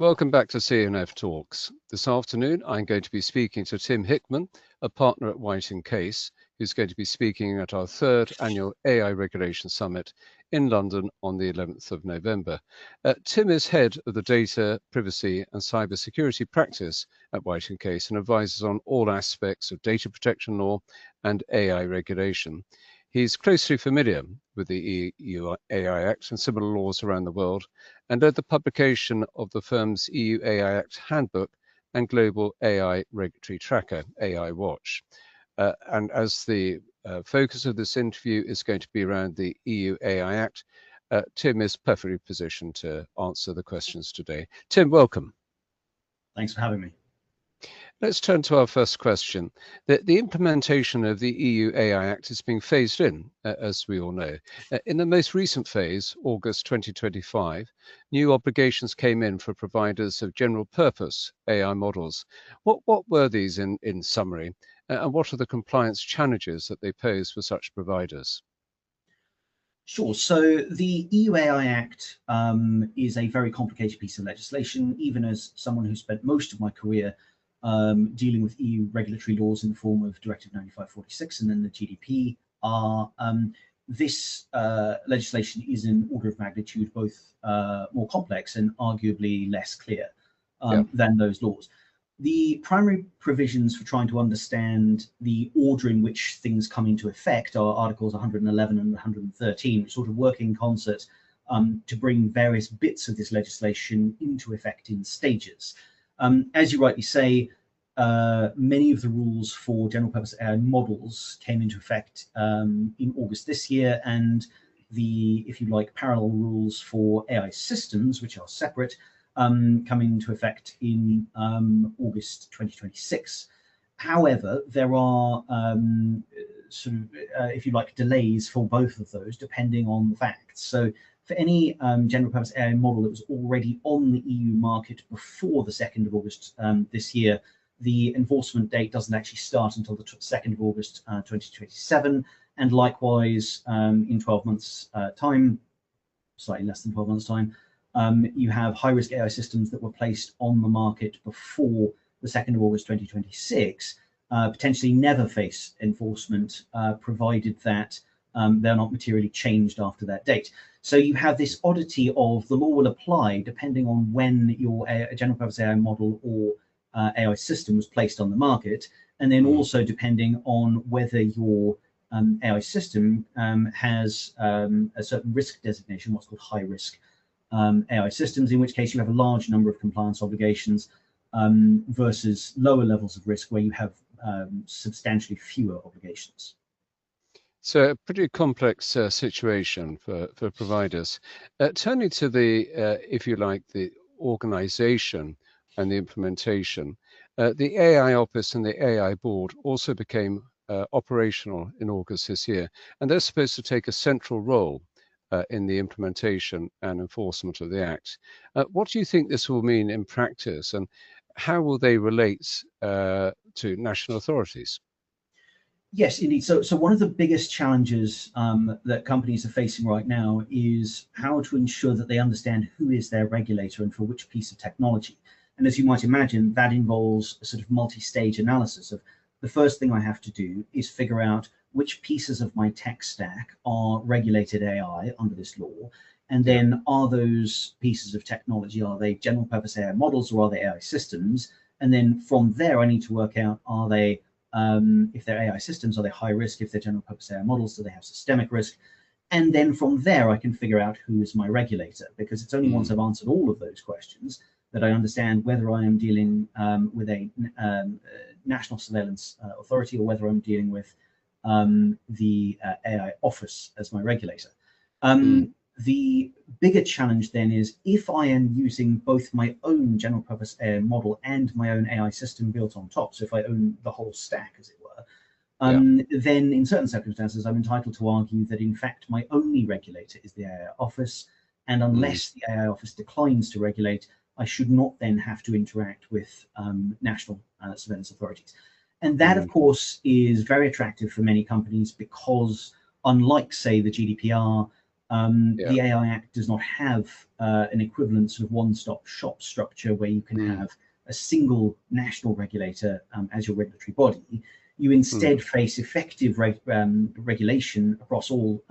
Welcome back to CNF Talks. This afternoon, I'm going to be speaking to Tim Hickman, a partner at White & Case, who's going to be speaking at our third annual AI Regulation Summit in London on the 11th of November. Tim is head of the Data, Privacy and Cybersecurity practice at White & Case and advises on all aspects of data protection law and AI regulation. He's closely familiar with the EU AI Act and similar laws around the world, and led the publication of the firm's EU AI Act Handbook and Global AI Regulatory Tracker, AI Watch. And as the focus of this interview is going to be around the EU AI Act, Tim is perfectly positioned to answer the questions today. Tim, welcome. Thanks for having me. Let's turn to our first question. The implementation of the EU AI Act is being phased in, as we all know. In the most recent phase, August 2025, new obligations came in for providers of general purpose AI models. What were these in summary, and what are the compliance challenges that they pose for such providers? Sure. So the EU AI Act is a very complicated piece of legislation, even as someone who spent most of my career dealing with EU regulatory laws in the form of Directive 95/46 and then the GDPR. This legislation is an order of magnitude both more complex and arguably less clear than those laws. The primary provisions for trying to understand the order in which things come into effect are Articles 111 and 113, which sort of work in concert to bring various bits of this legislation into effect in stages. As you rightly say, many of the rules for general purpose AI models came into effect in August this year, and the, if you like, parallel rules for AI systems, which are separate, come into effect in August 2026. However, there are if you like, delays for both of those depending on the facts. So for any general purpose AI model that was already on the EU market before the 2nd of August this year, the enforcement date doesn't actually start until the 2nd of August 2027. And likewise, in 12 months' time, slightly less than 12 months' time, you have high-risk AI systems that were placed on the market before the 2nd of August 2026, potentially never face enforcement, provided that they're not materially changed after that date. So you have this oddity of the law will apply depending on when your general purpose AI model or AI system was placed on the market, and then also depending on whether your AI system has a certain risk designation, what's called high risk AI systems, in which case you have a large number of compliance obligations versus lower levels of risk where you have substantially fewer obligations. So a pretty complex situation for providers. Turning to the, if you like, the organization and the implementation, the AI Office and the AI Board also became operational in August this year, and they're supposed to take a central role in the implementation and enforcement of the Act. What do you think this will mean in practice, and how will they relate to national authorities? Yes, indeed. So one of the biggest challenges that companies are facing right now is how to ensure that they understand who is their regulator and for which piece of technology. And as you might imagine, that involves a sort of multi-stage analysis of the first thing I have to do is figure out which pieces of my tech stack are regulated AI under this law. And then are those pieces of technology, are they general purpose AI models or are they AI systems? And then from there, I need to work out, are they, if they're AI systems, are they high risk? If they're general purpose AI models, do they have systemic risk? And then from there, I can figure out who is my regulator, because it's only once I've answered all of those questions that I understand whether I am dealing with a national surveillance authority or whether I'm dealing with the AI office as my regulator. The bigger challenge then is if I am using both my own general purpose AI model and my own AI system built on top, so if I own the whole stack, as it were, then in certain circumstances, I'm entitled to argue that in fact my only regulator is the AI office, and unless the AI office declines to regulate, I should not then have to interact with national surveillance authorities. And that, of course, is very attractive for many companies because, unlike, say, the GDPR, Yeah. The AI Act does not have an equivalent sort of one-stop shop structure where you can Mm. have a single national regulator as your regulatory body. You Mm. instead face effective regulation across all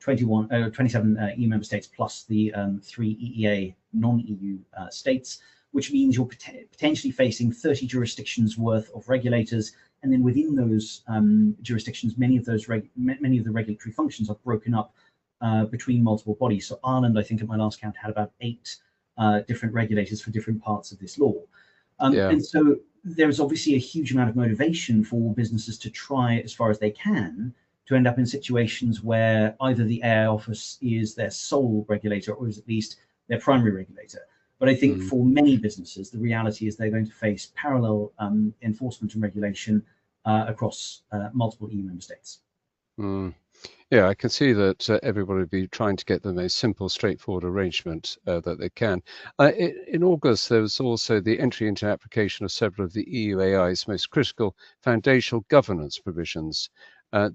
27 EU member states plus the 3 EEA non-EU states, which means you're potentially facing 30 jurisdictions worth of regulators. And then within those jurisdictions, many of the regulatory functions are broken up between multiple bodies. So Ireland, I think at my last count, had about 8 different regulators for different parts of this law. Yeah. And so there's obviously a huge amount of motivation for businesses to try as far as they can to end up in situations where either the AI office is their sole regulator or is at least their primary regulator. But I think Mm. for many businesses, the reality is they're going to face parallel enforcement and regulation across multiple EU member states. Mm. Yeah, I can see that everybody would be trying to get the most simple, straightforward arrangement that they can. In August, there was also the entry into application of several of the EU AI's most critical foundational governance provisions.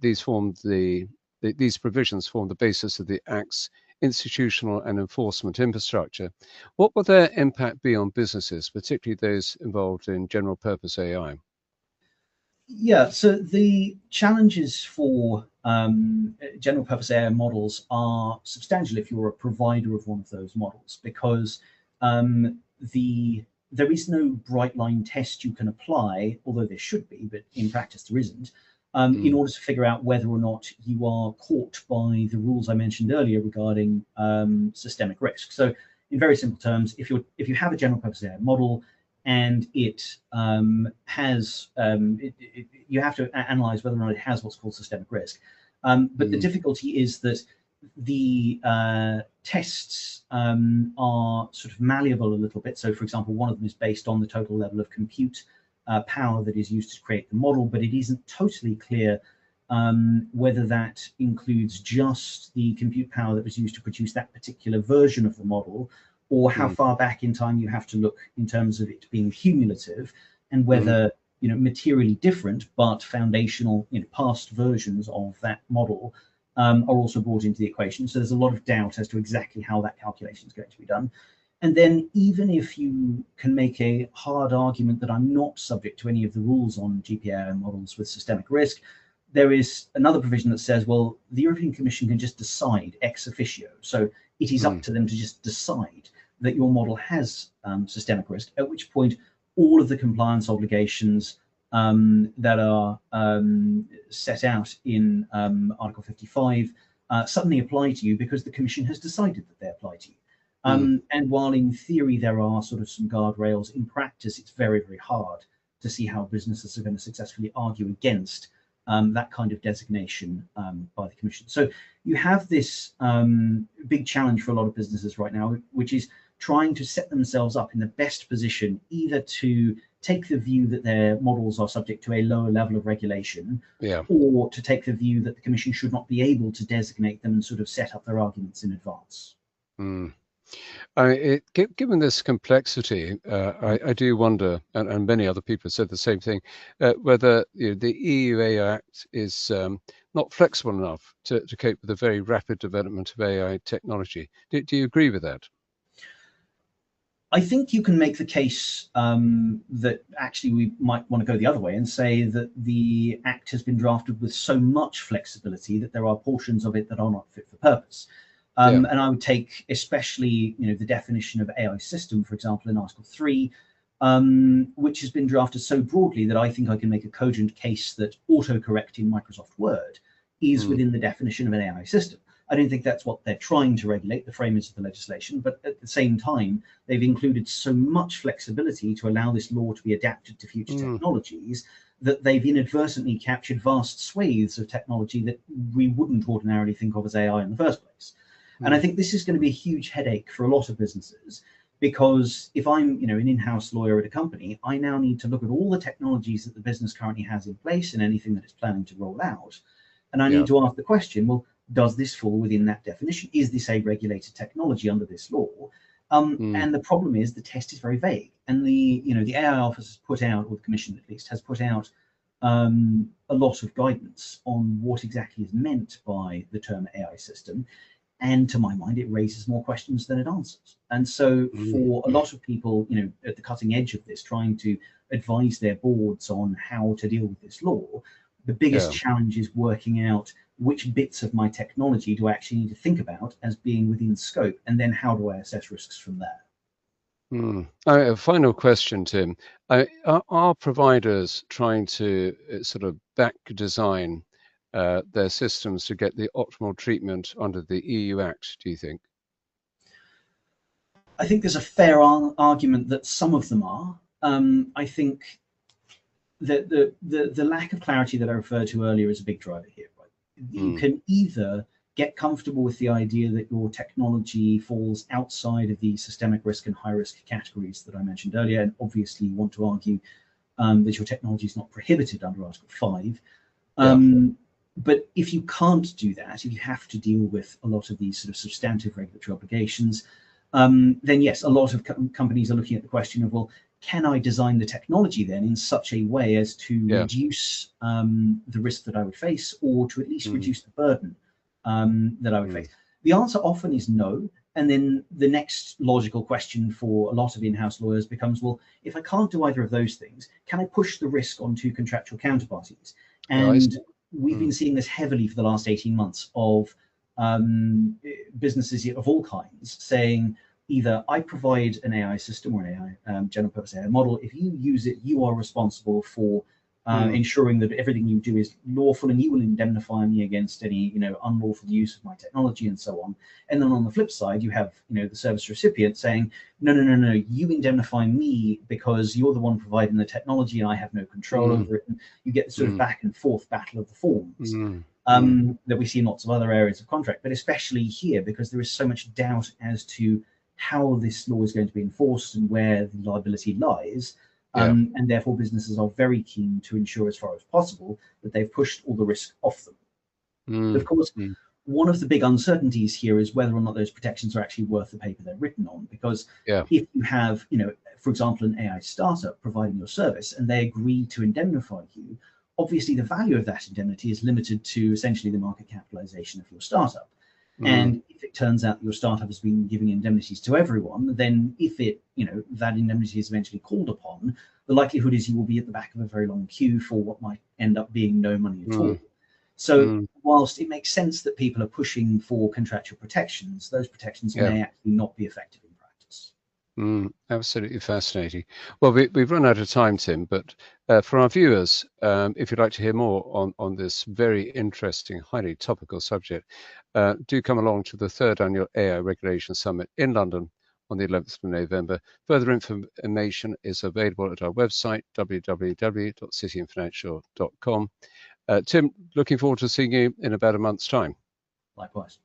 These provisions form the basis of the Act's institutional and enforcement infrastructure. What will their impact be on businesses, particularly those involved in general purpose AI? Yeah, so the challenges for general purpose AI models are substantial if you're a provider of one of those models, because there is no bright line test you can apply, although there should be, but in practice there isn't, in Mm. order to figure out whether or not you are caught by the rules I mentioned earlier regarding systemic risk. So, in very simple terms, if you have a general purpose AI model and it has you have to analyze whether or not it has what's called systemic risk. But the Mm. difficulty is that the tests are sort of malleable a little bit. So, for example, one of them is based on the total level of compute power that is used to create the model, but it isn't totally clear whether that includes just the compute power that was used to produce that particular version of the model, or how Mm. far back in time you have to look in terms of it being cumulative, and Mm. whether materially different but foundational past versions of that model are also brought into the equation. So there's a lot of doubt as to exactly how that calculation is going to be done. And then even if you can make a hard argument that I'm not subject to any of the rules on GPAI models with systemic risk, there is another provision that says, well, the European Commission can just decide ex officio. So it is up Mm. to them to just decide that your model has systemic risk, at which point all of the compliance obligations that are set out in Article 55 suddenly apply to you because the Commission has decided that they apply to you. Mm. And while in theory there are sort of some guardrails, in practice it's very, very hard to see how businesses are going to successfully argue against that kind of designation by the Commission. So you have this big challenge for a lot of businesses right now, which is trying to set themselves up in the best position either to take the view that their models are subject to a lower level of regulation, Yeah. or to take the view that the Commission should not be able to designate them and sort of set up their arguments in advance. Mm. Given this complexity, I do wonder, and many other people have said the same thing, whether the EUA Act is not flexible enough to cope with the very rapid development of AI technology. Do you agree with that? I think you can make the case that actually we might want to go the other way and say that the Act has been drafted with so much flexibility that there are portions of it that are not fit for purpose. Yeah. And I would take especially, the definition of AI system, for example, in Article 3, which has been drafted so broadly that I think I can make a cogent case that autocorrect in Microsoft Word is Mm. within the definition of an AI system. I don't think that's what they're trying to regulate, the framers of the legislation, but at the same time, they've included so much flexibility to allow this law to be adapted to future Mm. technologies that they've inadvertently captured vast swathes of technology that we wouldn't ordinarily think of as AI in the first place. And I Mm. think this is going to be a huge headache for a lot of businesses, because if I'm, an in-house lawyer at a company, I now need to look at all the technologies that the business currently has in place and anything that it's planning to roll out. And I Yeah. need to ask the question, well, does this fall within that definition? Is this a regulated technology under this law? Mm. And the problem is the test is very vague. And the AI office has put out, or the commission at least, has put out a lot of guidance on what exactly is meant by the term AI system. And to my mind, it raises more questions than it answers. And so for a lot of people, at the cutting edge of this, trying to advise their boards on how to deal with this law, the biggest challenge is working out which bits of my technology do I actually need to think about as being within scope, and then how do I assess risks from there? A final question, Tim. Are providers trying to sort of back design their systems to get the optimal treatment under the EU Act, do you think? I think there's a fair argument that some of them are. I think that the lack of clarity that I referred to earlier is a big driver here. Right? You can either get comfortable with the idea that your technology falls outside of the systemic risk and high risk categories that I mentioned earlier, and obviously you want to argue that your technology is not prohibited under Article 5. But if you can't do that, if you have to deal with a lot of these sort of substantive regulatory obligations, then yes, a lot of companies are looking at the question of, well, can I design the technology then in such a way as to reduce the risk that I would face, or to at least reduce the burden that I would face? The answer often is no. And then the next logical question for a lot of in-house lawyers becomes, well, if I can't do either of those things, can I push the risk onto contractual counterparties? And we've been seeing this heavily for the last 18 months of businesses of all kinds saying, either I provide an AI system or an AI general purpose AI model. If you use it, you are responsible for ensuring that everything you do is lawful, and you will indemnify me against any unlawful use of my technology and so on. And then on the flip side, you have the service recipient saying, no, you indemnify me because you're the one providing the technology and I have no control over it. And you get the sort of back and forth battle of the forms that we see in lots of other areas of contract, but especially here because there is so much doubt as to how this law is going to be enforced and where the liability lies. And therefore businesses are very keen to ensure as far as possible that they've pushed all the risk off them. But of course, one of the big uncertainties here is whether or not those protections are actually worth the paper they're written on. Because if you have, for example, an AI startup providing your service and they agree to indemnify you, obviously the value of that indemnity is limited to essentially the market capitalization of your startup. And if it turns out that your startup has been giving indemnities to everyone, then if that indemnity is eventually called upon, the likelihood is you will be at the back of a very long queue for what might end up being no money at all. So whilst it makes sense that people are pushing for contractual protections, those protections may actually not be effective in practice. Absolutely fascinating. Well, we've run out of time, Tim, but for our viewers, if you'd like to hear more on this very interesting, highly topical subject, do come along to the 3rd Annual AI Regulation Summit in London on the 11th of November. Further information is available at our website, www.cityandfinancial.com. Tim, looking forward to seeing you in about a month's time. Likewise.